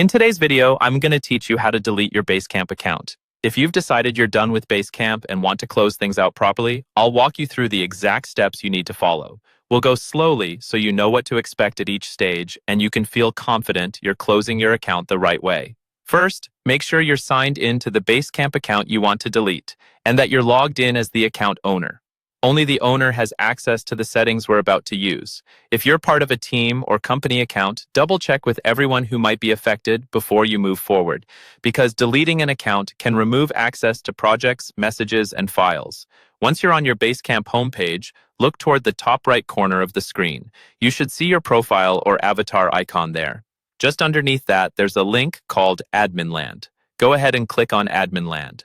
In today's video, I'm going to teach you how to delete your Basecamp account. If you've decided you're done with Basecamp and want to close things out properly, I'll walk you through the exact steps you need to follow. We'll go slowly so you know what to expect at each stage and you can feel confident you're closing your account the right way. First, make sure you're signed in to the Basecamp account you want to delete and that you're logged in as the account owner. Only the owner has access to the settings we're about to use. If you're part of a team or company account, double-check with everyone who might be affected before you move forward, because deleting an account can remove access to projects, messages, and files. Once you're on your Basecamp homepage, look toward the top right corner of the screen. You should see your profile or avatar icon there. Just underneath that, there's a link called Admin Land. Go ahead and click on Admin Land.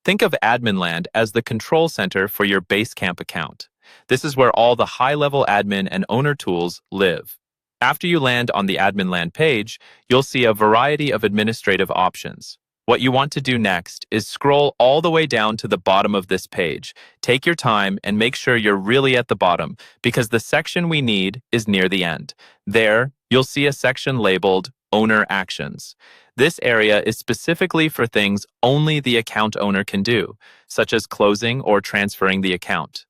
Think of Admin Land as the control center for your Basecamp account. This is where all the high-level admin and owner tools live. After you land on the Admin Land page, you'll see a variety of administrative options. What you want to do next is scroll all the way down to the bottom of this page. Take your time and make sure you're really at the bottom, because the section we need is near the end. There, you'll see a section labeled Owner Actions. This area is specifically for things only the account owner can do, such as closing or transferring the account.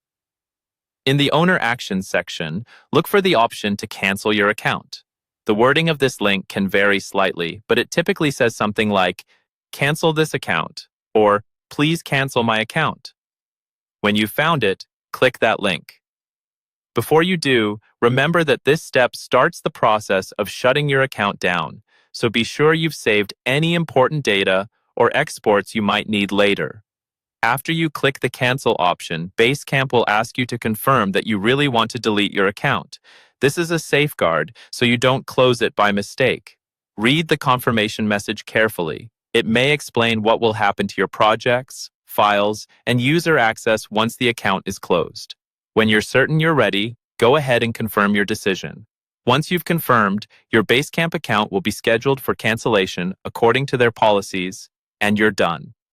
In the Owner Actions section, look for the option to cancel your account. The wording of this link can vary slightly, but it typically says something like, "Cancel this account," or "Please cancel my account." When you've found it, click that link. Before you do, remember that this step starts the process of shutting your account down, so be sure you've saved any important data or exports you might need later. After you click the Cancel option, Basecamp will ask you to confirm that you really want to delete your account. This is a safeguard, so you don't close it by mistake. Read the confirmation message carefully. It may explain what will happen to your projects, files, and user access once the account is closed. When you're certain you're ready, go ahead and confirm your decision. Once you've confirmed, your Basecamp account will be scheduled for cancellation according to their policies, and you're done.